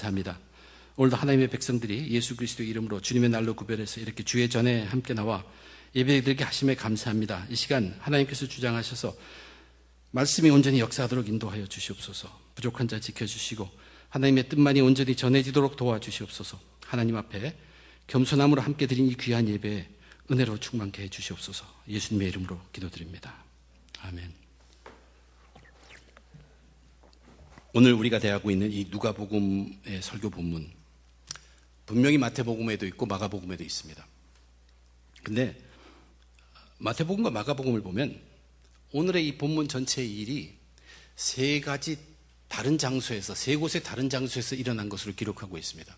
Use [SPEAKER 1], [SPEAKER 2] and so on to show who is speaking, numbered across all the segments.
[SPEAKER 1] 감사합니다. 오늘도 하나님의 백성들이 예수 그리스도의 이름으로 주님의 날로 구별해서 이렇게 주의 전에 함께 나와 예배드리게 하심에 감사합니다. 이 시간 하나님께서 주장하셔서 말씀이 온전히 역사하도록 인도하여 주시옵소서. 부족한 자 지켜주시고 하나님의 뜻만이 온전히 전해지도록 도와주시옵소서. 하나님 앞에 겸손함으로 함께 드린 이 귀한 예배에 은혜로 충만케 해주시옵소서. 예수님의 이름으로 기도드립니다. 아멘. 오늘 우리가 대하고 있는 이 누가복음의 설교 본문, 분명히 마태복음에도 있고 마가복음에도 있습니다. 근데 마태복음과 마가복음을 보면 오늘의 이 본문 전체의 일이 세 가지 다른 장소에서, 세 곳의 다른 장소에서 일어난 것으로 기록하고 있습니다.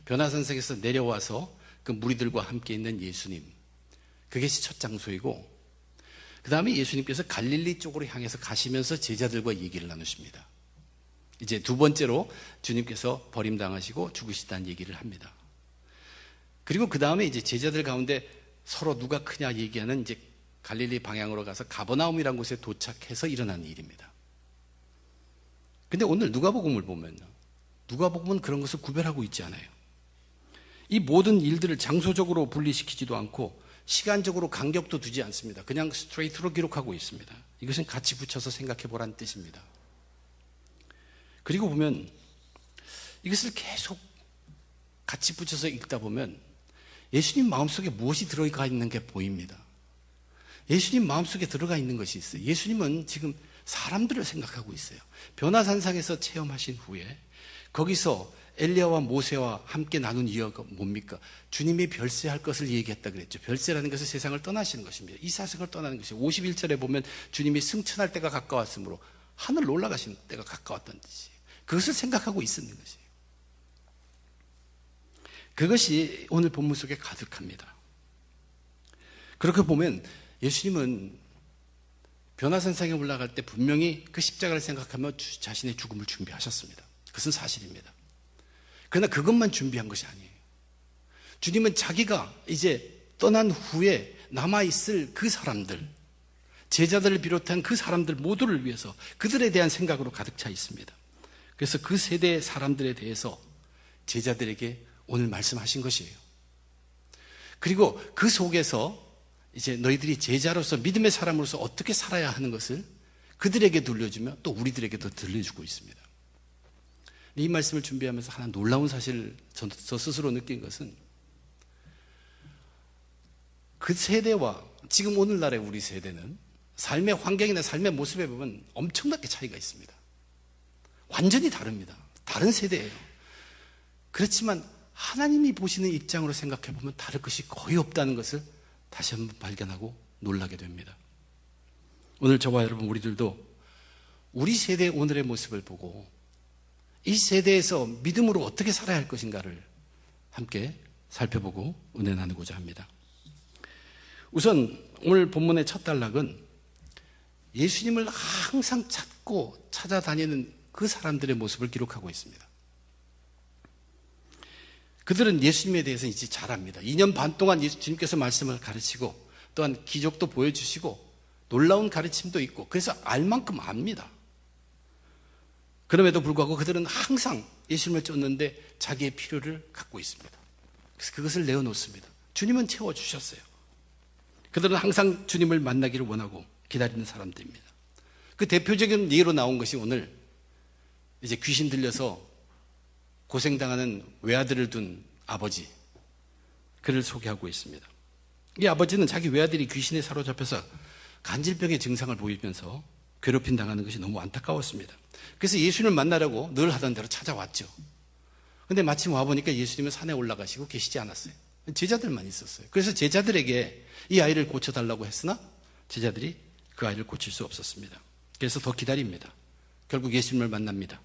[SPEAKER 1] 변화산성에서 내려와서 그 무리들과 함께 있는 예수님, 그것이 첫 장소이고, 그 다음에 예수님께서 갈릴리 쪽으로 향해서 가시면서 제자들과 얘기를 나누십니다. 이제 두 번째로 주님께서 버림당하시고 죽으시다는 얘기를 합니다. 그리고 그 다음에 이제 제자들 가운데 서로 누가 크냐 얘기하는 이제 갈릴리 방향으로 가서 가버나움이라는 곳에 도착해서 일어난 일입니다. 근데 오늘 누가복음을 보면요, 누가복음은 그런 것을 구별하고 있지 않아요. 이 모든 일들을 장소적으로 분리시키지도 않고 시간적으로 간격도 두지 않습니다. 그냥 스트레이트로 기록하고 있습니다. 이것은 같이 붙여서 생각해 보라는 뜻입니다. 그리고 보면 이것을 계속 같이 붙여서 읽다 보면 예수님 마음속에 무엇이 들어가 있는 게 보입니다. 예수님 마음속에 들어가 있는 것이 있어요. 예수님은 지금 사람들을 생각하고 있어요. 변화산상에서 체험하신 후에 거기서 엘리야와 모세와 함께 나눈 이야기가 뭡니까? 주님이 별세할 것을 얘기했다 그랬죠. 별세라는 것은 세상을 떠나시는 것입니다. 이 세상을 떠나는 것이에요. 51절에 보면 주님이 승천할 때가 가까웠으므로 하늘로 올라가시는 때가 가까웠다는 뜻이에요. 그것을 생각하고 있었는 것이에요. 그것이 오늘 본문 속에 가득합니다. 그렇게 보면 예수님은 변화산상에 올라갈 때 분명히 그 십자가를 생각하며 자신의 죽음을 준비하셨습니다. 그것은 사실입니다. 그러나 그것만 준비한 것이 아니에요. 주님은 자기가 이제 떠난 후에 남아있을 그 사람들, 제자들을 비롯한 그 사람들 모두를 위해서 그들에 대한 생각으로 가득 차 있습니다. 그래서 그 세대의 사람들에 대해서 제자들에게 오늘 말씀하신 것이에요. 그리고 그 속에서 이제 너희들이 제자로서 믿음의 사람으로서 어떻게 살아야 하는 것을 그들에게 들려주며 또 우리들에게도 들려주고 있습니다. 이 말씀을 준비하면서 하나 놀라운 사실을 저 스스로 느낀 것은 그 세대와 지금 오늘날의 우리 세대는 삶의 환경이나 삶의 모습에 보면 엄청나게 차이가 있습니다. 완전히 다릅니다. 다른 세대예요. 그렇지만 하나님이 보시는 입장으로 생각해 보면 다를 것이 거의 없다는 것을 다시 한번 발견하고 놀라게 됩니다. 오늘 저와 여러분 우리들도 우리 세대의 오늘의 모습을 보고 이 세대에서 믿음으로 어떻게 살아야 할 것인가를 함께 살펴보고 은혜 나누고자 합니다. 우선 오늘 본문의 첫 단락은 예수님을 항상 찾고 찾아다니는 그 사람들의 모습을 기록하고 있습니다. 그들은 예수님에 대해서 이제 잘 압니다. 2년 반 동안 주님께서 말씀을 가르치고 또한 기적도 보여주시고 놀라운 가르침도 있고 그래서 알 만큼 압니다. 그럼에도 불구하고 그들은 항상 예수님을 쫓는데 자기의 필요를 갖고 있습니다. 그래서 그것을 내어놓습니다. 주님은 채워주셨어요. 그들은 항상 주님을 만나기를 원하고 기다리는 사람들입니다. 그 대표적인 예로 나온 것이 오늘 이제 귀신 들려서 고생당하는 외아들을 둔 아버지, 그를 소개하고 있습니다. 이 아버지는 자기 외아들이 귀신에 사로잡혀서 간질병의 증상을 보이면서 괴롭힘 당하는 것이 너무 안타까웠습니다. 그래서 예수님을 만나려고 늘 하던 대로 찾아왔죠. 근데 마침 와보니까 예수님은 산에 올라가시고 계시지 않았어요. 제자들만 있었어요. 그래서 제자들에게 이 아이를 고쳐달라고 했으나 제자들이 그 아이를 고칠 수 없었습니다. 그래서 더 기다립니다. 결국 예수님을 만납니다.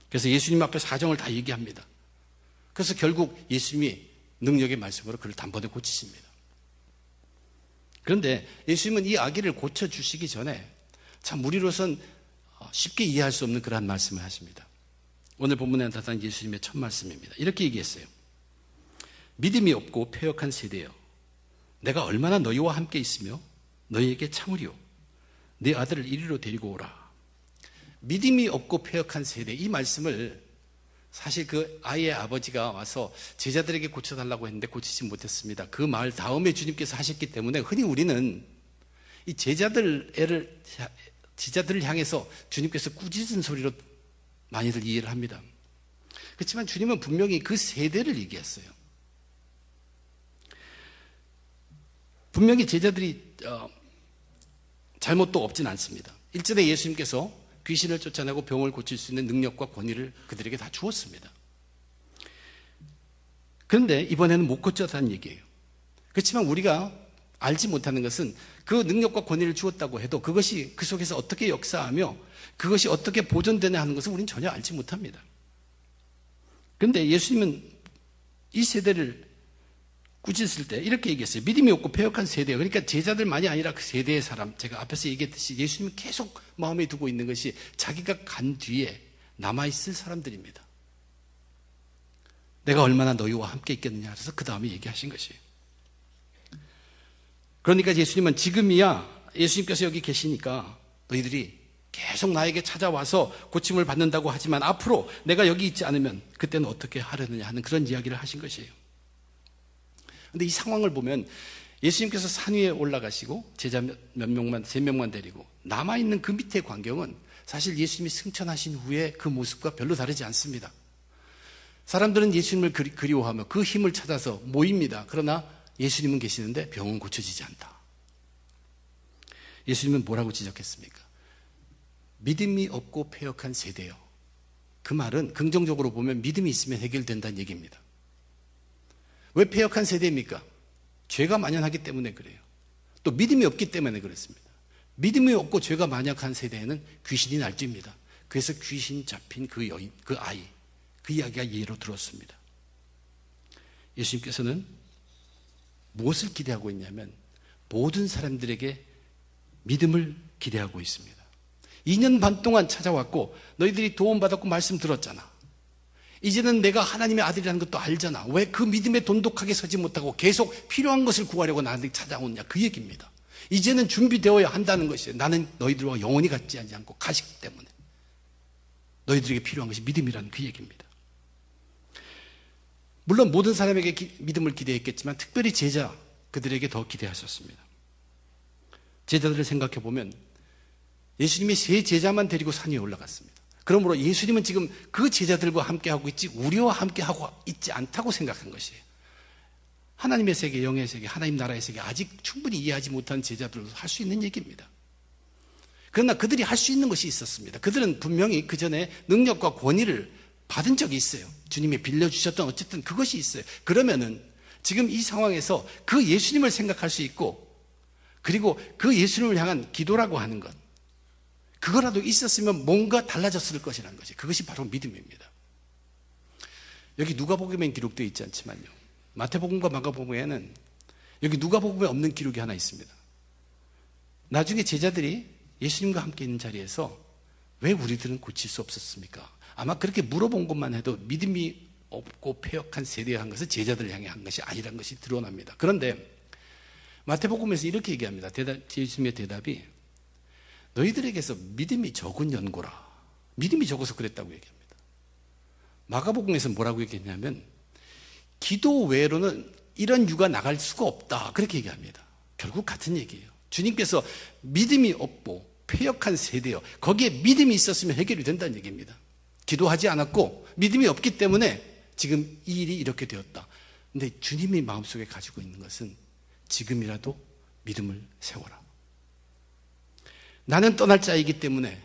[SPEAKER 1] 그래서 예수님 앞에 사정을 다 얘기합니다. 그래서 결국 예수님이 능력의 말씀으로 그를 단번에 고치십니다. 그런데 예수님은 이 아기를 고쳐주시기 전에 참 우리로선 쉽게 이해할 수 없는 그러한 말씀을 하십니다. 오늘 본문에 나타난 예수님의 첫 말씀입니다. 이렇게 얘기했어요. 믿음이 없고 패역한 세대여, 내가 얼마나 너희와 함께 있으며 너희에게 참으리요. 네 아들을 이리로 데리고 오라. 믿음이 없고 패역한 세대, 이 말씀을 사실 그 아이의 아버지가 와서 제자들에게 고쳐달라고 했는데 고치지 못했습니다. 그 말 다음에 주님께서 하셨기 때문에 흔히 우리는 이 제자들을 향해서 주님께서 꾸짖은 소리로 많이들 이해를 합니다. 그렇지만 주님은 분명히 그 세대를 얘기했어요. 분명히 제자들이 잘못도 없진 않습니다. 1절에 예수님께서 귀신을 쫓아내고 병을 고칠 수 있는 능력과 권위를 그들에게 다 주었습니다. 그런데 이번에는 못 고쳤다는 얘기예요. 그렇지만 우리가 알지 못하는 것은 그 능력과 권위를 주었다고 해도 그것이 그 속에서 어떻게 역사하며 그것이 어떻게 보존되냐 하는 것을 우리는 전혀 알지 못합니다. 그런데 예수님은 이 세대를 꾸짖을 때 이렇게 얘기했어요. 믿음이 없고 패역한 세대. 그러니까 제자들만이 아니라 그 세대의 사람, 제가 앞에서 얘기했듯이 예수님은 계속 마음에 두고 있는 것이 자기가 간 뒤에 남아있을 사람들입니다. 내가 얼마나 너희와 함께 있겠느냐 그래서 그 다음에 얘기하신 것이에요. 그러니까 예수님은 지금이야 예수님께서 여기 계시니까 너희들이 계속 나에게 찾아와서 고침을 받는다고 하지만 앞으로 내가 여기 있지 않으면 그때는 어떻게 하려느냐 하는 그런 이야기를 하신 것이에요. 그런데 이 상황을 보면 예수님께서 산 위에 올라가시고 제자 몇 명만, 3명만 데리고 남아있는 그 밑의 광경은 사실 예수님이 승천하신 후에 그 모습과 별로 다르지 않습니다. 사람들은 예수님을 그리워하며 그 힘을 찾아서 모입니다. 그러나 예수님은 계시는데 병은 고쳐지지 않다. 예수님은 뭐라고 지적했습니까? 믿음이 없고 패역한 세대요. 그 말은 긍정적으로 보면 믿음이 있으면 해결된다는 얘기입니다. 왜 패역한 세대입니까? 죄가 만연하기 때문에 그래요. 또 믿음이 없기 때문에 그렇습니다. 믿음이 없고 죄가 만연한 세대에는 귀신이 날집니다. 그래서 귀신 잡힌 그 여인, 그 아이, 그 이야기가 예로 들었습니다. 예수님께서는 무엇을 기대하고 있냐면 모든 사람들에게 믿음을 기대하고 있습니다. 2년 반 동안 찾아왔고 너희들이 도움받았고 말씀 들었잖아. 이제는 내가 하나님의 아들이라는 것도 알잖아. 왜 그 믿음에 돈독하게 서지 못하고 계속 필요한 것을 구하려고 나한테 찾아오느냐 그 얘기입니다. 이제는 준비되어야 한다는 것이에요. 나는 너희들과 영원히 같지 않고 가시기 때문에 너희들에게 필요한 것이 믿음이라는 그 얘기입니다. 물론 모든 사람에게 믿음을 기대했겠지만 특별히 제자 그들에게 더 기대하셨습니다. 제자들을 생각해 보면 예수님이 3 제자만 데리고 산 위에 올라갔습니다. 그러므로 예수님은 지금 그 제자들과 함께하고 있지 우리와 함께하고 있지 않다고 생각한 것이에요. 하나님의 세계, 영의 세계, 하나님 나라의 세계 아직 충분히 이해하지 못한 제자들도 할 수 있는 얘기입니다. 그러나 그들이 할 수 있는 것이 있었습니다. 그들은 분명히 그 전에 능력과 권위를 받은 적이 있어요. 주님이 빌려주셨던 어쨌든 그것이 있어요. 그러면은 지금 이 상황에서 그 예수님을 생각할 수 있고 그리고 그 예수님을 향한 기도라고 하는 것 그거라도 있었으면 뭔가 달라졌을 것이라는 것이 그것이 바로 믿음입니다. 여기 누가복음엔 기록되어 있지 않지만요. 마태복음과 마가복음에는 여기 누가복음에 없는 기록이 하나 있습니다. 나중에 제자들이 예수님과 함께 있는 자리에서 왜 우리들은 고칠 수 없었습니까? 아마 그렇게 물어본 것만 해도 믿음이 없고 패역한 세대에 한 것은 제자들을 향해 한 것이 아니라는 것이 드러납니다. 그런데 마태복음에서 이렇게 얘기합니다. 예수님의 대답이 너희들에게서 믿음이 적은 연고라. 믿음이 적어서 그랬다고 얘기합니다. 마가복음에서 뭐라고 얘기했냐면 기도 외로는 이런 유가 나갈 수가 없다. 그렇게 얘기합니다. 결국 같은 얘기예요. 주님께서 믿음이 없고 패역한 세대요. 거기에 믿음이 있었으면 해결이 된다는 얘기입니다. 기도하지 않았고 믿음이 없기 때문에 지금 이 일이 이렇게 되었다. 근데 주님이 마음속에 가지고 있는 것은 지금이라도 믿음을 세워라. 나는 떠날 자이기 때문에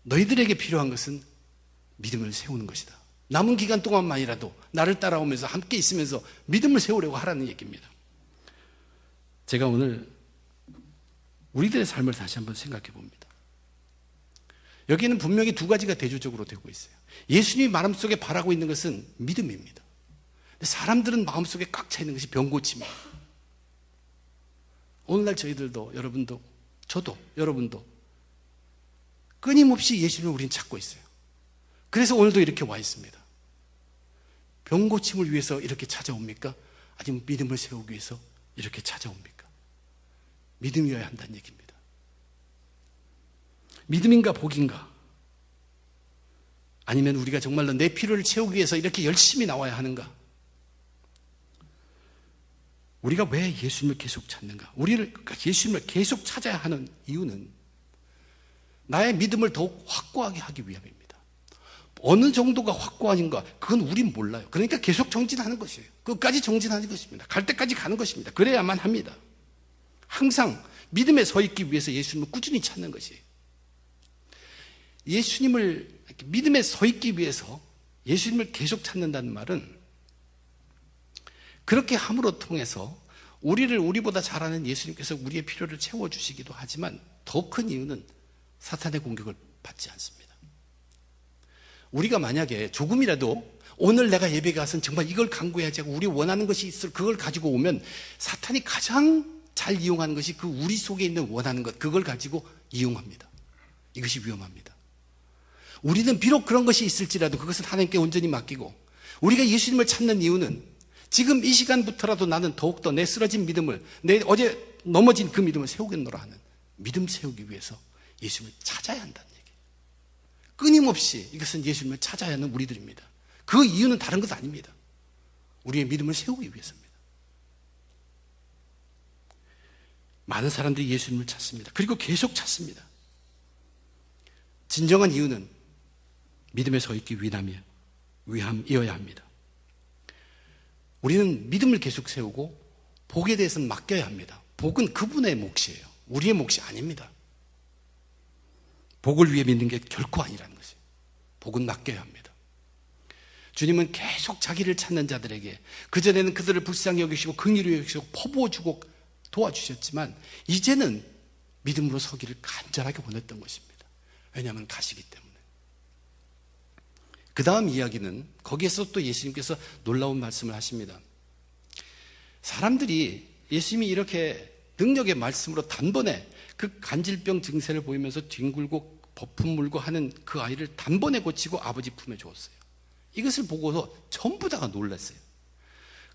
[SPEAKER 1] 너희들에게 필요한 것은 믿음을 세우는 것이다. 남은 기간 동안만이라도 나를 따라오면서 함께 있으면서 믿음을 세우려고 하라는 얘기입니다. 제가 오늘 우리들의 삶을 다시 한번 생각해 봅니다. 여기에는 분명히 2가지가 대조적으로 되고 있어요. 예수님이 마음속에 바라고 있는 것은 믿음입니다. 근데 사람들은 마음속에 꽉 차 있는 것이 병고침이에요. 오늘날 저희들도 여러분도 저도 여러분도 끊임없이 예수님을 우리는 찾고 있어요. 그래서 오늘도 이렇게 와 있습니다. 병고침을 위해서 이렇게 찾아옵니까? 아니면 믿음을 세우기 위해서 이렇게 찾아옵니까? 믿음이어야 한다는 얘기입니다. 믿음인가 복인가? 아니면 우리가 정말로 내 필요를 채우기 위해서 이렇게 열심히 나와야 하는가? 우리가 왜 예수님을 계속 찾는가? 우리를 예수님을 계속 찾아야 하는 이유는 나의 믿음을 더욱 확고하게 하기 위함입니다. 어느 정도가 확고한가? 그건 우린 몰라요. 그러니까 계속 정진하는 것이에요. 끝까지 정진하는 것입니다. 갈 때까지 가는 것입니다. 그래야만 합니다. 항상 믿음에 서 있기 위해서 예수님을 꾸준히 찾는 것이에요. 예수님을 믿음에 서 있기 위해서 예수님을 계속 찾는다는 말은 그렇게 함으로 통해서 우리를 우리보다 잘 아는 예수님께서 우리의 필요를 채워주시기도 하지만 더 큰 이유는 사탄의 공격을 받지 않습니다. 우리가 만약에 조금이라도 오늘 내가 예배 가서는 정말 이걸 강구해야지 하고 우리 원하는 것이 있을 그걸 가지고 오면 사탄이 가장 잘 이용하는 것이 그 우리 속에 있는 원하는 것, 그걸 가지고 이용합니다. 이것이 위험합니다. 우리는 비록 그런 것이 있을지라도 그것은 하나님께 온전히 맡기고 우리가 예수님을 찾는 이유는 지금 이 시간부터라도 나는 더욱더 내 쓰러진 믿음을, 내 어제 넘어진 그 믿음을 세우겠노라 하는 믿음 세우기 위해서 예수님을 찾아야 한다는 얘기예요. 끊임없이 이것은 예수님을 찾아야 하는 우리들입니다. 그 이유는 다른 것 아닙니다. 우리의 믿음을 세우기 위해서입니다. 많은 사람들이 예수님을 찾습니다. 그리고 계속 찾습니다. 진정한 이유는 믿음에 서 있기 위함이어야 합니다. 우리는 믿음을 계속 세우고 복에 대해서는 맡겨야 합니다. 복은 그분의 몫이에요. 우리의 몫이 아닙니다. 복을 위해 믿는 게 결코 아니라는 것이에요. 복은 맡겨야 합니다. 주님은 계속 자기를 찾는 자들에게 그전에는 그들을 불쌍히 여기시고 긍휼히 여기시고 퍼부어주고 도와주셨지만 이제는 믿음으로 서기를 간절하게 원했던 것입니다. 왜냐하면 가시기 때문에. 그 다음 이야기는 거기에서 또 예수님께서 놀라운 말씀을 하십니다. 사람들이 예수님이 이렇게 능력의 말씀으로 단번에 그 간질병 증세를 보이면서 뒹굴고 버품 물고 하는 그 아이를 단번에 고치고 아버지 품에 주었어요. 이것을 보고서 전부 다가 놀랐어요.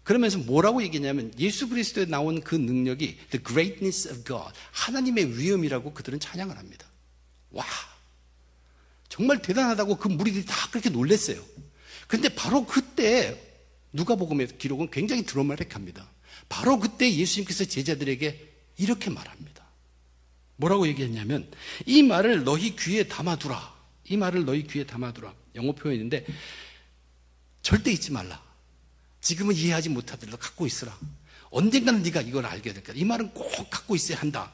[SPEAKER 1] 그러면서 뭐라고 얘기했냐면 예수 그리스도에 나온 그 능력이 the greatness of God, 하나님의 위엄이라고 그들은 찬양을 합니다. 와, 정말 대단하다고 그 무리들이 다 그렇게 놀랐어요. 그런데 바로 그때 누가복음의 기록은 굉장히 드라마틱합니다. 바로 그때 예수님께서 제자들에게 이렇게 말합니다. 뭐라고 얘기했냐면 이 말을 너희 귀에 담아두라. 이 말을 너희 귀에 담아두라. 영어 표현인데 절대 잊지 말라. 지금은 이해하지 못하더라도 갖고 있으라. 언젠가는 네가 이걸 알게 될 거야. 이 말은 꼭 갖고 있어야 한다.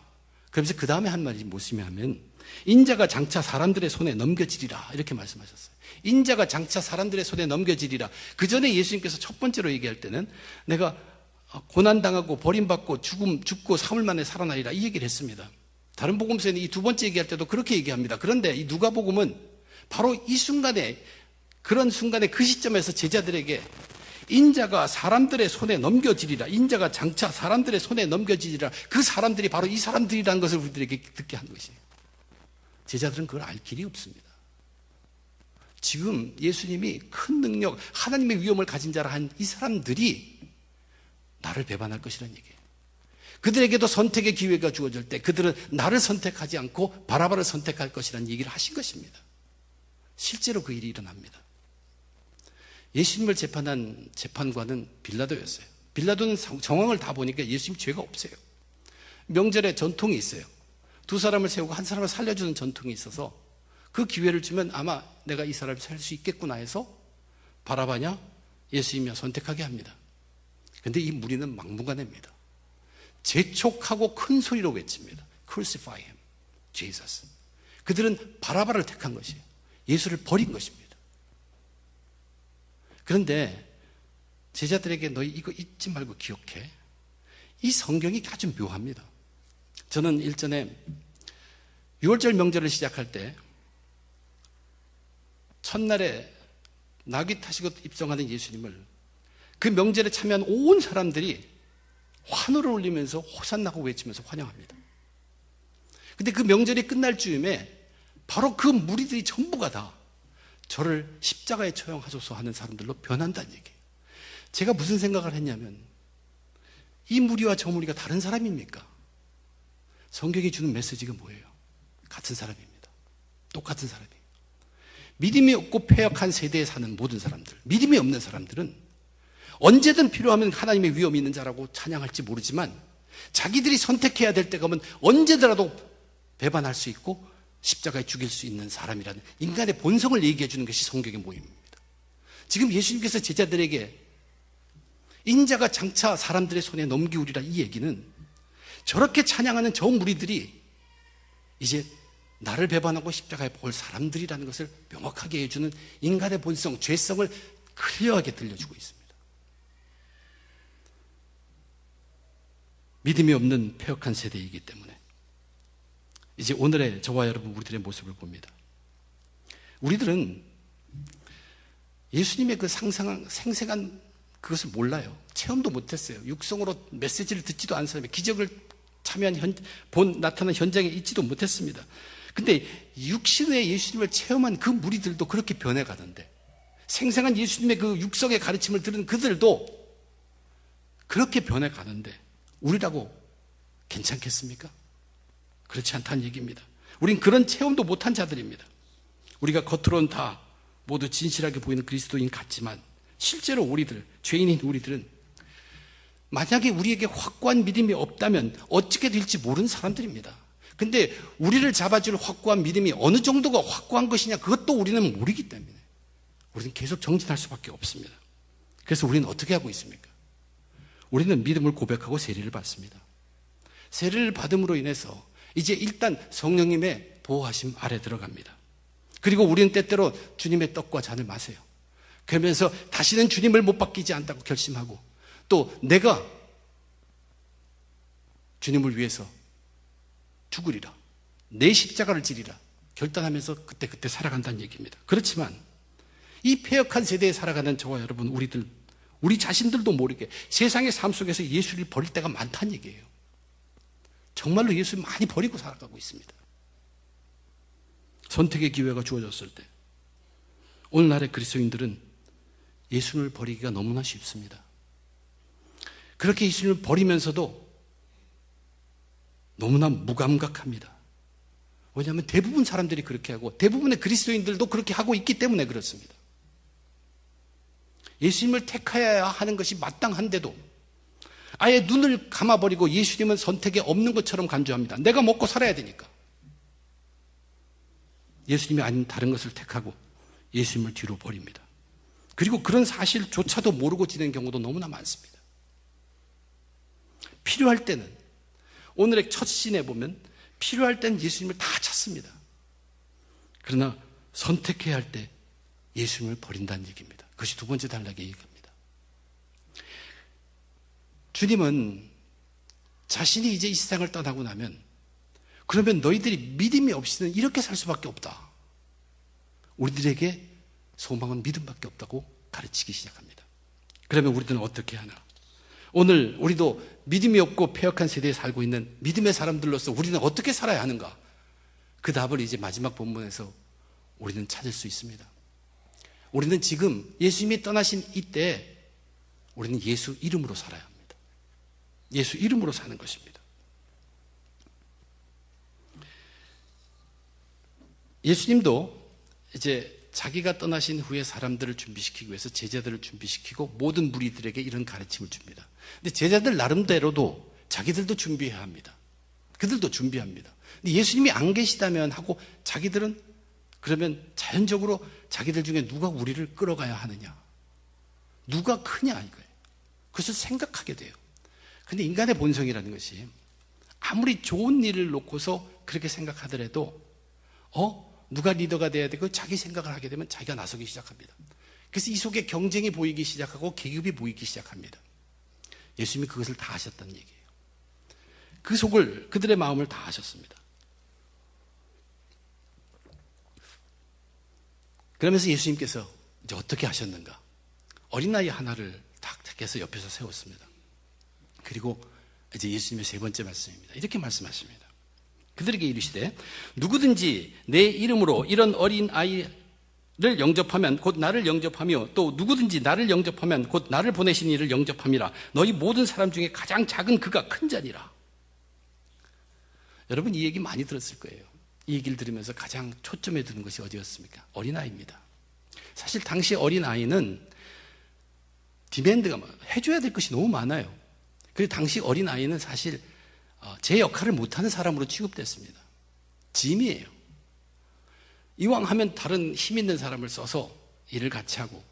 [SPEAKER 1] 그러면서 그 다음에 한 말이 무엇이냐면 인자가 장차 사람들의 손에 넘겨지리라 이렇게 말씀하셨어요. 인자가 장차 사람들의 손에 넘겨지리라. 그 전에 예수님께서 첫 번째로 얘기할 때는 내가 고난당하고 버림받고 죽고 사흘 만에 살아나리라 이 얘기를 했습니다. 다른 복음서에는 이 두 번째 얘기할 때도 그렇게 얘기합니다. 그런데 이 누가복음은 바로 이 순간에 그런 순간에 그 시점에서 제자들에게 인자가 사람들의 손에 넘겨지리라. 인자가 장차 사람들의 손에 넘겨지리라. 그 사람들이 바로 이 사람들이라는 것을 우리들에게 듣게 한 것이에요. 제자들은 그걸 알 길이 없습니다. 지금 예수님이 큰 능력, 하나님의 위엄을 가진 자라 한 이 사람들이 나를 배반할 것이라는 얘기예요. 그들에게도 선택의 기회가 주어질 때 그들은 나를 선택하지 않고 바라바를 선택할 것이라는 얘기를 하신 것입니다. 실제로 그 일이 일어납니다. 예수님을 재판한 재판관은 빌라도였어요. 빌라도는 정황을 다 보니까 예수님 죄가 없어요. 명절에 전통이 있어요. 두 사람을 세우고 한 사람을 살려주는 전통이 있어서 그 기회를 주면 아마 내가 이 사람을 살릴 수 있겠구나 해서 바라바냐 예수님이냐 선택하게 합니다. 그런데 이 무리는 막무가내입니다. 재촉하고 큰 소리로 외칩니다. Crucify him, Jesus. 그들은 바라바를 택한 것이에요. 예수를 버린 것입니다. 그런데 제자들에게 너희 이거 잊지 말고 기억해. 이 성경이 아주 묘합니다. 저는 일전에 6월절 명절을 시작할 때 첫날에 나귀 타시고 입성하는 예수님을 그 명절에 참여한 온 사람들이 환호를 올리면서 호산나고 외치면서 환영합니다. 근데 그 명절이 끝날 즈음에 바로 그 무리들이 전부가 다 저를 십자가에 처형하소서 하는 사람들로 변한다는 얘기예요. 제가 무슨 생각을 했냐면 이 무리와 저 무리가 다른 사람입니까? 성경이 주는 메시지가 뭐예요? 같은 사람입니다. 똑같은 사람이에요. 믿음이 없고 패역한 세대에 사는 모든 사람들, 믿음이 없는 사람들은 언제든 필요하면 하나님의 위엄이 있는 자라고 찬양할지 모르지만 자기들이 선택해야 될 때가 오면 언제더라도 배반할 수 있고 십자가에 죽일 수 있는 사람이라는 인간의 본성을 얘기해 주는 것이 성경의 모임입니다. 지금 예수님께서 제자들에게 인자가 장차 사람들의 손에 넘기우리라 이 얘기는 저렇게 찬양하는 저 무리들이 이제 나를 배반하고 십자가에 볼 사람들이라는 것을 명확하게 해주는 인간의 본성, 죄성을 클리어하게 들려주고 있습니다. 믿음이 없는 패역한 세대이기 때문에 이제 오늘의 저와 여러분 우리들의 모습을 봅니다. 우리들은 예수님의 그 생생한 그것을 몰라요. 체험도 못했어요. 육성으로 메시지를 듣지도 않은 사람이 기적을 참여한 나타난 현장에 있지도 못했습니다. 근데 육신의 예수님을 체험한 그 무리들도 그렇게 변해가는데 생생한 예수님의 그 육성의 가르침을 들은 그들도 그렇게 변해가는데 우리라고 괜찮겠습니까? 그렇지 않다는 얘기입니다. 우린 그런 체험도 못한 자들입니다. 우리가 겉으로는 다 모두 진실하게 보이는 그리스도인 같지만 실제로 우리들, 죄인인 우리들은 만약에 우리에게 확고한 믿음이 없다면 어떻게 될지 모르는 사람들입니다. 근데 우리를 잡아줄 확고한 믿음이 어느 정도가 확고한 것이냐 그것도 우리는 모르기 때문에 우리는 계속 정진할 수밖에 없습니다. 그래서 우리는 어떻게 하고 있습니까? 우리는 믿음을 고백하고 세례를 받습니다. 세례를 받음으로 인해서 이제 일단 성령님의 보호하심 아래 들어갑니다. 그리고 우리는 때때로 주님의 떡과 잔을 마세요. 그러면서 다시는 주님을 못 바뀌지 않다고 결심하고 또 내가 주님을 위해서 죽으리라, 내 십자가를 지리라 결단하면서 그때 살아간다는 얘기입니다. 그렇지만 이 패역한 세대에 살아가는 저와 여러분 우리 자신들도 모르게 세상의 삶 속에서 예수를 버릴 때가 많다는 얘기예요. 정말로 예수를 많이 버리고 살아가고 있습니다. 선택의 기회가 주어졌을 때 오늘날의 그리스도인들은 예수를 버리기가 너무나 쉽습니다. 그렇게 예수를 버리면서도 너무나 무감각합니다. 왜냐하면 대부분 사람들이 그렇게 하고 대부분의 그리스도인들도 그렇게 하고 있기 때문에 그렇습니다. 예수님을 택해야 하는 것이 마땅한데도 아예 눈을 감아버리고 예수님은 선택에 없는 것처럼 간주합니다. 내가 먹고 살아야 되니까. 예수님이 아닌 다른 것을 택하고 예수님을 뒤로 버립니다. 그리고 그런 사실조차도 모르고 지내는 경우도 너무나 많습니다. 필요할 때는 오늘의 첫 시내 보면 필요할 때는 예수님을 다 찾습니다. 그러나 선택해야 할 때 예수님을 버린다는 얘기입니다. 그것이 두 번째 단락의 얘기입니다. 주님은 자신이 이제 이 세상을 떠나고 나면 그러면 너희들이 믿음이 없이는 이렇게 살 수밖에 없다. 우리들에게 소망은 믿음밖에 없다고 가르치기 시작합니다. 그러면 우리들은 어떻게 하나? 오늘 우리도 믿음이 없고 패역한 세대에 살고 있는 믿음의 사람들로서 우리는 어떻게 살아야 하는가? 그 답을 이제 마지막 본문에서 우리는 찾을 수 있습니다. 우리는 지금 예수님이 떠나신 이때 우리는 예수 이름으로 살아야 합니다. 예수 이름으로 사는 것입니다. 예수님도 이제 자기가 떠나신 후에 사람들을 준비시키기 위해서 제자들을 준비시키고 모든 무리들에게 이런 가르침을 줍니다. 근데 제자들 나름대로도 자기들도 준비해야 합니다. 그들도 준비합니다. 근데 예수님이 안 계시다면 하고 자기들은 그러면 자연적으로 자기들 중에 누가 우리를 끌어가야 하느냐, 누가 크냐 이거예요. 그것을 생각하게 돼요. 근데 인간의 본성이라는 것이 아무리 좋은 일을 놓고서 그렇게 생각하더라도 누가 리더가 돼야 되고 자기 생각을 하게 되면 자기가 나서기 시작합니다. 그래서 이 속에 경쟁이 보이기 시작하고 계급이 보이기 시작합니다. 예수님이 그것을 다 하셨다는 얘기예요. 그 속을 그들의 마음을 다 하셨습니다. 그러면서 예수님께서 이제 어떻게 하셨는가? 어린아이 하나를 딱 택해서 옆에서 세웠습니다. 그리고 이제 예수님의 세 번째 말씀입니다. 이렇게 말씀하십니다. 그들에게 이르시되 누구든지 내 이름으로 이런 어린아이를 영접하면 곧 나를 영접하며 또 누구든지 나를 영접하면 곧 나를 보내신 이를 영접함이라. 너희 모든 사람 중에 가장 작은 그가 큰 자니라. 여러분 이 얘기 많이 들었을 거예요. 이 얘기를 들으면서 가장 초점에 드는 것이 어디였습니까? 어린아이입니다. 사실 당시 어린아이는 디맨드가 해줘야 될 것이 너무 많아요. 그리고 당시 어린아이는 사실 제 역할을 못하는 사람으로 취급됐습니다. 짐이에요. 이왕 하면 다른 힘 있는 사람을 써서 일을 같이 하고,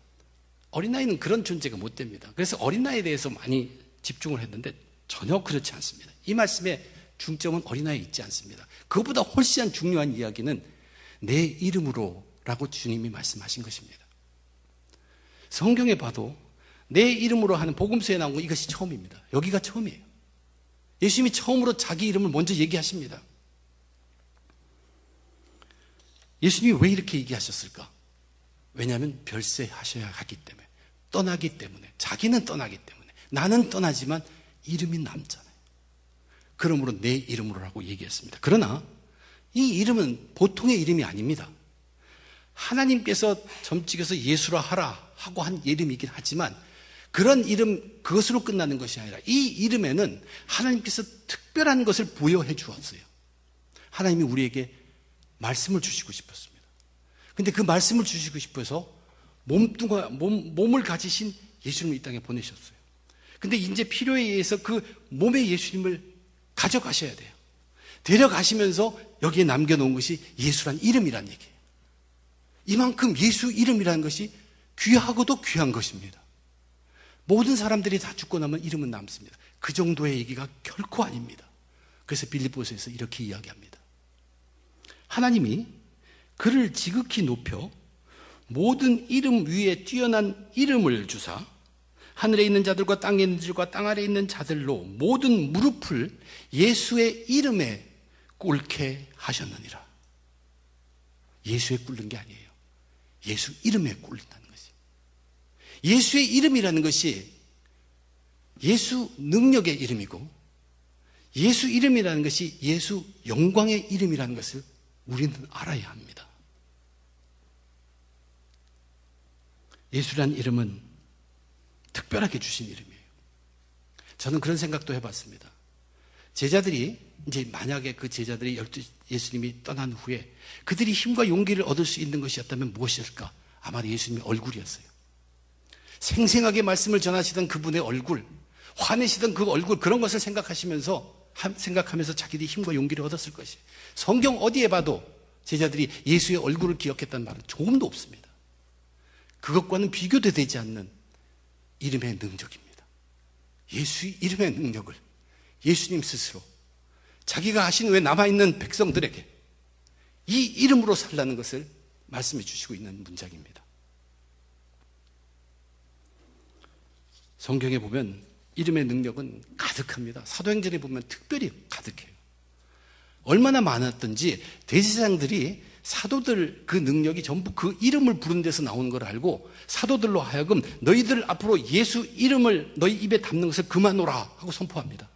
[SPEAKER 1] 어린아이는 그런 존재가 못 됩니다. 그래서 어린아이에 대해서 많이 집중을 했는데 전혀 그렇지 않습니다. 이 말씀의 중점은 어린아이에 있지 않습니다. 그것보다 훨씬 중요한 이야기는 내 이름으로 라고 주님이 말씀하신 것입니다. 성경에 봐도 내 이름으로 하는 복음서에 나온 거 이것이 처음입니다. 여기가 처음이에요. 예수님이 처음으로 자기 이름을 먼저 얘기하십니다. 예수님이 왜 이렇게 얘기하셨을까? 왜냐하면 별세하셔야 하기 때문에, 떠나기 때문에, 자기는 떠나기 때문에, 나는 떠나지만 이름이 남잖아요. 그러므로 내 이름으로라고 얘기했습니다. 그러나 이 이름은 보통의 이름이 아닙니다. 하나님께서 점찍여서 예수라 하라 하고 한 이름이긴 하지만 그런 이름, 그것으로 끝나는 것이 아니라 이 이름에는 하나님께서 특별한 것을 부여해 주었어요. 하나님이 우리에게 말씀을 주시고 싶었습니다. 근데 그 말씀을 주시고 싶어서 몸을 가지신 예수님을 이 땅에 보내셨어요. 근데 이제 필요에 의해서 그 몸의 예수님을 가져가셔야 돼요. 데려가시면서 여기에 남겨놓은 것이 예수란 이름이란 얘기예요. 이만큼 예수 이름이라는 것이 귀하고도 귀한 것입니다. 모든 사람들이 다 죽고 나면 이름은 남습니다. 그 정도의 얘기가 결코 아닙니다. 그래서 빌립보서에서 이렇게 이야기합니다. 하나님이 그를 지극히 높여 모든 이름 위에 뛰어난 이름을 주사 하늘에 있는 자들과 땅에 있는 자들과 땅 아래에 있는 자들로 모든 무릎을 예수의 이름에 꿇게 하셨느니라. 예수에 꿇는 게 아니에요. 예수 이름에 꿇는다는 것이. 예수의 이름이라는 것이 예수 능력의 이름이고, 예수 이름이라는 것이 예수 영광의 이름이라는 것을 우리는 알아야 합니다. 예수라는 이름은 특별하게 주신 이름이에요. 저는 그런 생각도 해봤습니다. 제자들이 이제 만약에 그 제자들이 예수님이 떠난 후에 그들이 힘과 용기를 얻을 수 있는 것이었다면 무엇일까? 아마 예수님의 얼굴이었어요. 생생하게 말씀을 전하시던 그분의 얼굴, 화내시던 그 얼굴, 그런 것을 생각하면서 자기들이 힘과 용기를 얻었을 것이에요. 성경 어디에 봐도 제자들이 예수의 얼굴을 기억했다는 말은 조금도 없습니다. 그것과는 비교도 되지 않는 이름의 능력입니다. 예수의 이름의 능력을 예수님 스스로 자기가 하신 후에 남아있는 백성들에게 이 이름으로 살라는 것을 말씀해 주시고 있는 문장입니다. 성경에 보면 이름의 능력은 가득합니다. 사도행전에 보면 특별히 가득해요. 얼마나 많았던지 대제사장들이 사도들 그 능력이 전부 그 이름을 부른 데서 나오는 걸 알고 사도들로 하여금 너희들 앞으로 예수 이름을 너희 입에 담는 것을 그만둬라 하고 선포합니다.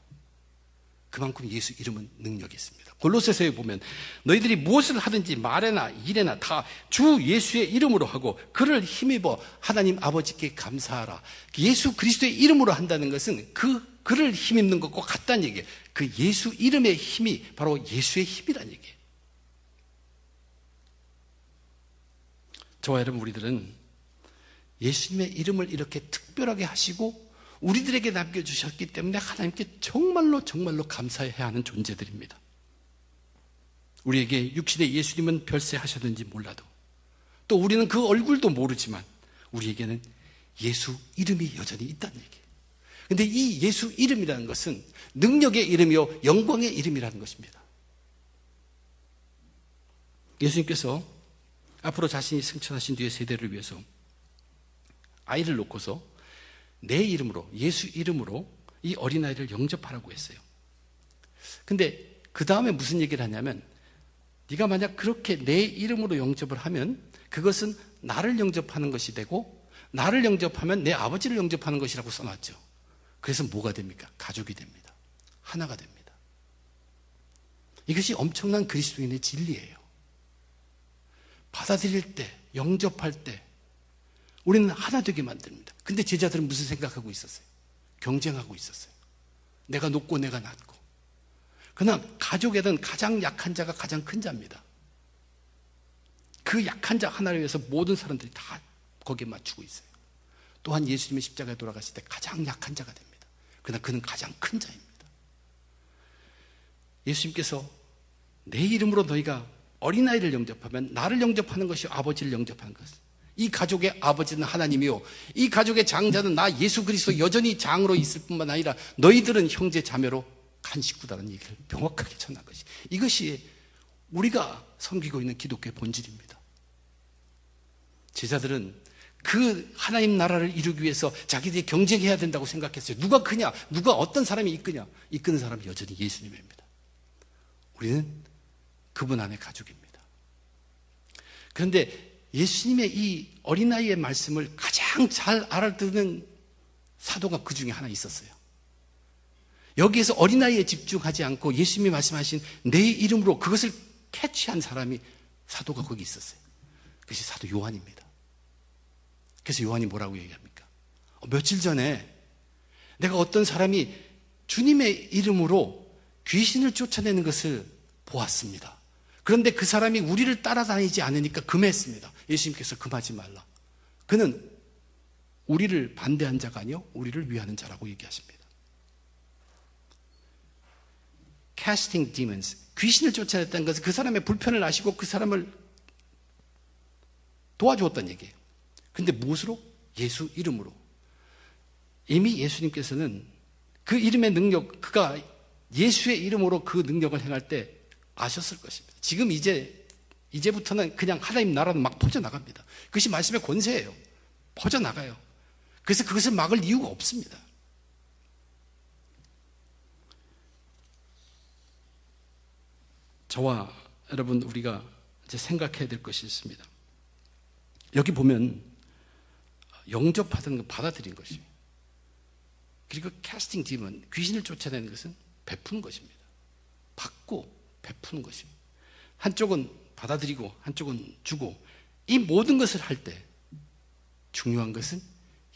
[SPEAKER 1] 그만큼 예수 이름은 능력이 있습니다. 골로새서에 보면 너희들이 무엇을 하든지 말에나 일에나 다 주 예수의 이름으로 하고 그를 힘입어 하나님 아버지께 감사하라. 예수 그리스도의 이름으로 한다는 것은 그를 힘입는 것과 같다는 얘기예요. 그 예수 이름의 힘이 바로 예수의 힘이라는 얘기예요. 저와 여러분, 우리들은 예수님의 이름을 이렇게 특별하게 하시고 우리들에게 남겨주셨기 때문에 하나님께 정말로 감사해야 하는 존재들입니다. 우리에게 육신의 예수님은 별세하셨는지 몰라도, 또 우리는 그 얼굴도 모르지만 우리에게는 예수 이름이 여전히 있다는 얘기예요. 그런데 이 예수 이름이라는 것은 능력의 이름이요 영광의 이름이라는 것입니다. 예수님께서 앞으로 자신이 승천하신 뒤의 세대를 위해서 아이를 놓고서 내 이름으로, 예수 이름으로 이 어린아이를 영접하라고 했어요. 근데 그 다음에 무슨 얘기를 하냐면, 네가 만약 그렇게 내 이름으로 영접을 하면 그것은 나를 영접하는 것이 되고, 나를 영접하면 내 아버지를 영접하는 것이라고 써놨죠. 그래서 뭐가 됩니까? 가족이 됩니다. 하나가 됩니다. 이것이 엄청난 그리스도인의 진리예요. 받아들일 때, 영접할 때 우리는 하나 되게 만듭니다. 근데 제자들은 무슨 생각하고 있었어요? 경쟁하고 있었어요. 내가 높고 내가 낮고. 그러나 가족에는 가장 약한 자가 가장 큰 자입니다. 그 약한 자 하나를 위해서 모든 사람들이 다 거기에 맞추고 있어요. 또한 예수님이 십자가에 돌아가실 때 가장 약한 자가 됩니다. 그러나 그는 가장 큰 자입니다. 예수님께서 내 이름으로 너희가 어린아이를 영접하면 나를 영접하는 것이 아버지를 영접하는 것. 이 가족의 아버지는 하나님이요, 이 가족의 장자는 나 예수 그리스도 여전히 장으로 있을 뿐만 아니라 너희들은 형제 자매로 간식구다라는 얘기를 명확하게 전한 것이, 이것이 우리가 섬기고 있는 기독교의 본질입니다. 제자들은 그 하나님 나라를 이루기 위해서 자기들이 경쟁해야 된다고 생각했어요. 누가 크냐, 누가 어떤 사람이 이끄냐. 이끄는 사람은 여전히 예수님입니다. 우리는 그분 안에 가족입니다. 그런데 예수님의 이 어린아이의 말씀을 가장 잘 알아듣는 사도가 그 중에 하나 있었어요. 여기에서 어린아이에 집중하지 않고 예수님이 말씀하신 내 이름으로 그것을 캐치한 사람이, 사도가 거기 있었어요. 그것이 사도 요한입니다. 그래서 요한이 뭐라고 얘기합니까? 며칠 전에 내가 어떤 사람이 주님의 이름으로 귀신을 쫓아내는 것을 보았습니다. 그런데 그 사람이 우리를 따라다니지 않으니까 금했습니다. 예수님께서 금하지 말라. 그는 우리를 반대한 자가 아니요 우리를 위하는 자라고 얘기하십니다. Casting demons, 귀신을 쫓아냈다는 것은 그 사람의 불편을 아시고 그 사람을 도와주었다는 얘기예요. 그런데 무엇으로? 예수 이름으로. 이미 예수님께서는 그 이름의 능력, 그가 예수의 이름으로 그 능력을 행할 때 아셨을 것입니다. 지금 이제부터는 그냥 하나님 나라는 막 퍼져나갑니다. 그것이 말씀의 권세예요. 퍼져나가요. 그래서 그것을 막을 이유가 없습니다. 저와 여러분, 우리가 이제 생각해야 될 것이 있습니다. 여기 보면 영접하던 거 받아들인 것이에요. 그리고 캐스팅 디먼, 귀신을 쫓아내는 것은 베푸는 것입니다. 받고 베푸는 것입니다. 한쪽은 받아들이고 한쪽은 주고, 이 모든 것을 할 때 중요한 것은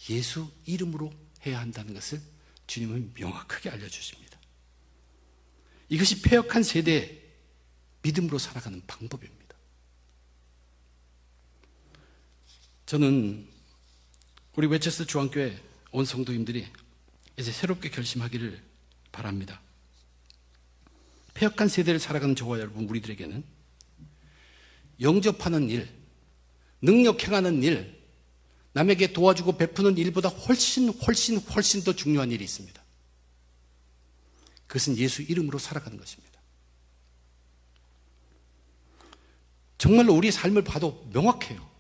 [SPEAKER 1] 예수 이름으로 해야 한다는 것을 주님은 명확하게 알려주십니다. 이것이 패역한 세대의 믿음으로 살아가는 방법입니다. 저는 우리 웨체스터 중앙교회 온 성도님들이 이제 새롭게 결심하기를 바랍니다. 패역한 세대를 살아가는 저와 여러분, 우리들에게는 영접하는 일, 능력 행하는 일, 남에게 도와주고 베푸는 일보다 훨씬 더 중요한 일이 있습니다. 그것은 예수 이름으로 살아가는 것입니다. 정말로 우리의 삶을 봐도 명확해요.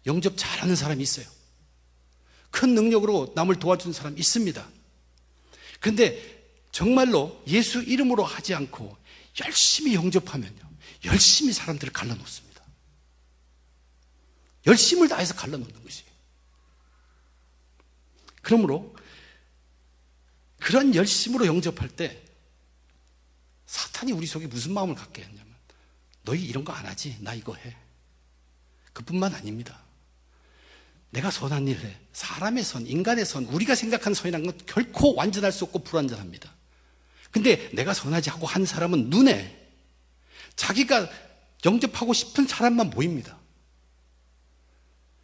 [SPEAKER 1] 영접 잘하는 사람이 있어요. 큰 능력으로 남을 도와주는 사람이 있습니다. 그런데 정말로 예수 이름으로 하지 않고 열심히 영접하면요, 열심히 사람들을 갈라놓습니다. 열심을 다해서 갈라놓는 것이에요. 그러므로 그런 열심으로 영접할 때 사탄이 우리 속에 무슨 마음을 갖게 했냐면, 너희 이런 거 안 하지? 나 이거 해. 그뿐만 아닙니다. 내가 선한 일 해. 사람의 선, 인간의 선, 우리가 생각하는 선이라는 건 결코 완전할 수 없고 불완전합니다. 근데 내가 선하지 하고 한 사람은 눈에 자기가 영접하고 싶은 사람만 보입니다.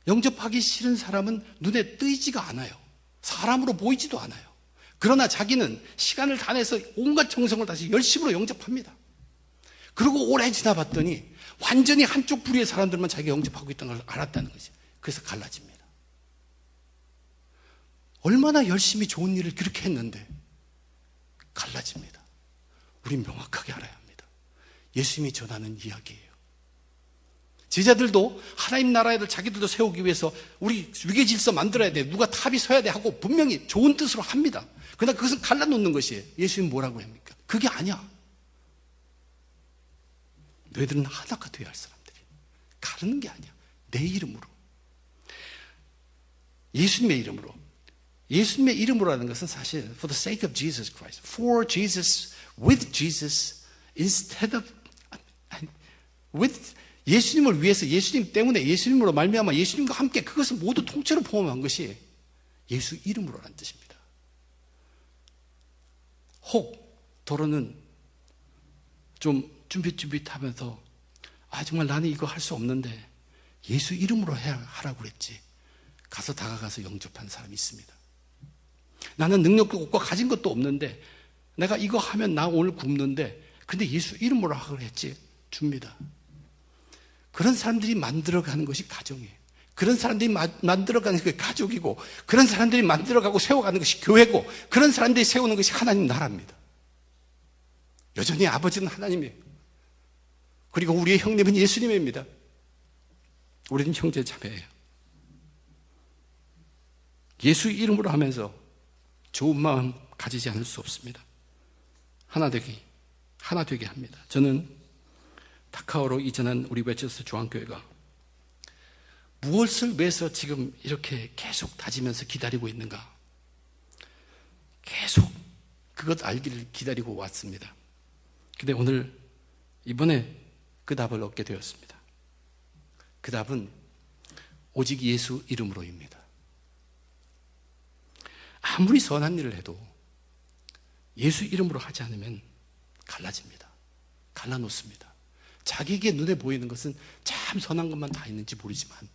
[SPEAKER 1] 영접하기 싫은 사람은 눈에 뜨이지가 않아요. 사람으로 보이지도 않아요. 그러나 자기는 시간을 다 내서 온갖 정성을 다시 열심으로 영접합니다. 그리고 오래 지나봤더니 완전히 한쪽 부류의 사람들만 자기가 영접하고 있다는 걸 알았다는 거죠. 그래서 갈라집니다. 얼마나 열심히 좋은 일을 그렇게 했는데 갈라집니다. 우린 명확하게 알아야 합니다. 예수님이 전하는 이야기예요. 제자들도 하나님 나라를 자기들도 세우기 위해서 우리 위계 질서 만들어야 돼, 누가 탑이 서야 돼 하고 분명히 좋은 뜻으로 합니다. 그러나 그것은 갈라놓는 것이에요. 예수님 뭐라고 합니까? 그게 아니야. 너희들은 하나가 되어야 할 사람들이. 가르는 게 아니야. 내 이름으로. 예수님의 이름으로. 예수님의 이름으로라는 것은 사실 for the sake of Jesus Christ, for Jesus, with Jesus, instead of with 예수님을 위해서, 예수님 때문에, 예수님으로 말미암아 예수님과 함께, 그것을 모두 통째로 포함한 것이 예수 이름으로라는 뜻입니다. 혹 더러는 좀 쭈삣쭈삣하면서 정말 나는 이거 할 수 없는데 예수 이름으로 하라고 그랬지. 가서 다가가서 영접한 사람이 있습니다. 나는 능력도 없고 가진 것도 없는데 내가 이거 하면 나 오늘 굶는데 근데 예수 이름으로 하라고 했지. 줍니다. 그런 사람들이 만들어가는 것이 가정이에요. 그런 사람들이 만들어가는 것이 가족이고, 그런 사람들이 만들어가고 세워가는 것이 교회고, 그런 사람들이 세우는 것이 하나님 나라입니다. 여전히 아버지는 하나님이에요. 그리고 우리의 형님은 예수님입니다. 우리는 형제 자매예요. 예수 이름으로 하면서 좋은 마음 가지지 않을 수 없습니다. 하나 되게 합니다. 저는 다카오로 이전한 우리 웨체스터 중앙교회가 무엇을 위해서 지금 이렇게 계속 다지면서 기다리고 있는가? 계속 그것 알기를 기다리고 왔습니다. 근데 오늘 이번에 그 답을 얻게 되었습니다. 그 답은 오직 예수 이름으로입니다. 아무리 선한 일을 해도 예수 이름으로 하지 않으면 갈라집니다. 갈라놓습니다. 자기에게 눈에 보이는 것은 참 선한 것만 다 있는지 모르지만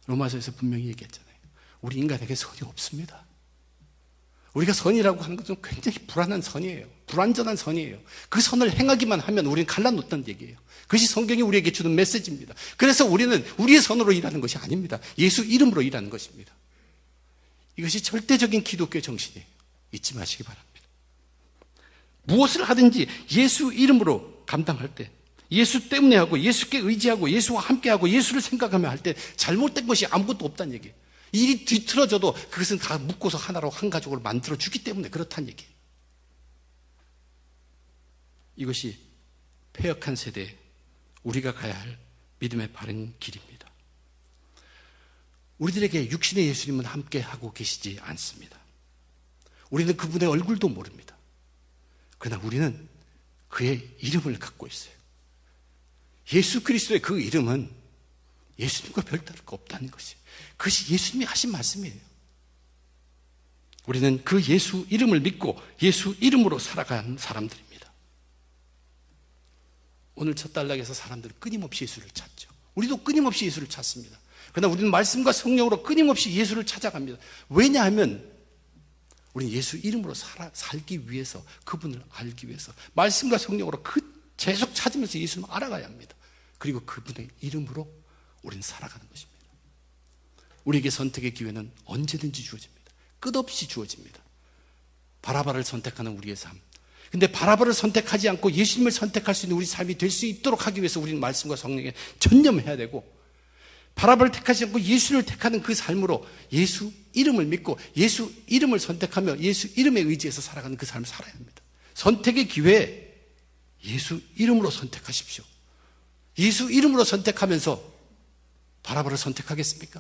[SPEAKER 1] 로마서에서 분명히 얘기했잖아요. 우리 인간에게 선이 없습니다. 우리가 선이라고 하는 것은 굉장히 불안한 선이에요. 불완전한 선이에요. 그 선을 행하기만 하면 우리는 갈라놓다는 얘기예요. 그것이 성경이 우리에게 주는 메시지입니다. 그래서 우리는 우리의 선으로 일하는 것이 아닙니다. 예수 이름으로 일하는 것입니다. 이것이 절대적인 기독교의 정신이에요. 잊지 마시기 바랍니다. 무엇을 하든지 예수 이름으로 감당할 때, 예수 때문에 하고 예수께 의지하고 예수와 함께하고 예수를 생각하며 할 때 잘못된 것이 아무것도 없다는 얘기예요. 일이 뒤틀어져도 그것은 다 묶어서 하나로 한 가족을 만들어주기 때문에 그렇다는 얘기예요. 이것이 패역한 세대에 우리가 가야 할 믿음의 바른 길입니다. 우리들에게 육신의 예수님은 함께하고 계시지 않습니다. 우리는 그분의 얼굴도 모릅니다. 그러나 우리는 그의 이름을 갖고 있어요. 예수 그리스도의 그 이름은 예수님과 별다를 거 없다는 것이에요. 그것이 예수님이 하신 말씀이에요. 우리는 그 예수 이름을 믿고 예수 이름으로 살아가는 사람들입니다. 오늘 첫 단락에서 사람들은 끊임없이 예수를 찾죠. 우리도 끊임없이 예수를 찾습니다. 그러나 우리는 말씀과 성령으로 끊임없이 예수를 찾아갑니다. 왜냐하면 우리는 예수 이름으로 살기 위해서, 그분을 알기 위해서 말씀과 성령으로 계속 찾으면서 예수님을 알아가야 합니다. 그리고 그분의 이름으로 우리는 살아가는 것입니다. 우리에게 선택의 기회는 언제든지 주어집니다. 끝없이 주어집니다. 바라바를 선택하는 우리의 삶. 근데 바라바를 선택하지 않고 예수님을 선택할 수 있는 우리 삶이 될 수 있도록 하기 위해서 우리는 말씀과 성령에 전념해야 되고, 바라바를 택하지 않고 예수를 택하는 그 삶으로 예수 이름을 믿고 예수 이름을 선택하며 예수 이름에 의지해서 살아가는 그 삶을 살아야 합니다. 선택의 기회에 예수 이름으로 선택하십시오. 예수 이름으로 선택하면서 바라바를 선택하겠습니까?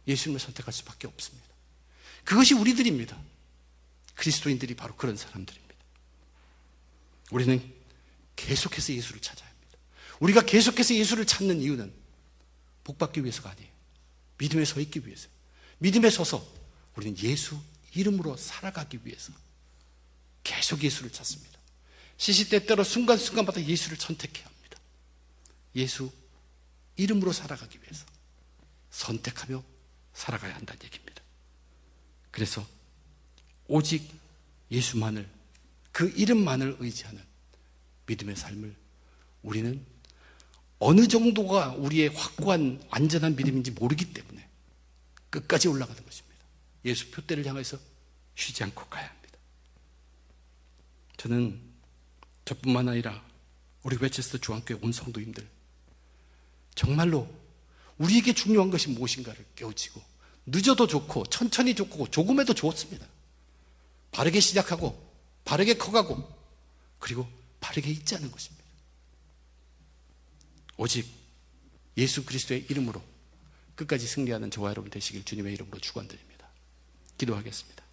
[SPEAKER 1] 예수님을 선택할 수밖에 없습니다. 그것이 우리들입니다. 그리스도인들이 바로 그런 사람들입니다. 우리는 계속해서 예수를 찾아야 합니다. 우리가 계속해서 예수를 찾는 이유는 복받기 위해서가 아니에요. 믿음에 서 있기 위해서. 믿음에 서서 우리는 예수 이름으로 살아가기 위해서 계속 예수를 찾습니다. 시시때때로 순간순간마다 예수를 선택해야 합니다. 예수 이름으로 살아가기 위해서 선택하며 살아가야 한다는 얘기입니다. 그래서 오직 예수만을, 그 이름만을 의지하는 믿음의 삶을 우리는 어느 정도가 우리의 확고한 완전한 믿음인지 모르기 때문에 끝까지 올라가는 것입니다. 예수 표대를 향해서 쉬지 않고 가야 합니다. 저는 저뿐만 아니라 우리 웨체스터 중앙교회 온 성도님들, 정말로 우리에게 중요한 것이 무엇인가를 깨우치고, 늦어도 좋고 천천히 좋고 조금해도 좋습니다. 바르게 시작하고 바르게 커가고 그리고 바르게 있자는 것입니다. 오직 예수 그리스도의 이름으로 끝까지 승리하는 저와 여러분 되시길 주님의 이름으로 축원드립니다. 기도하겠습니다.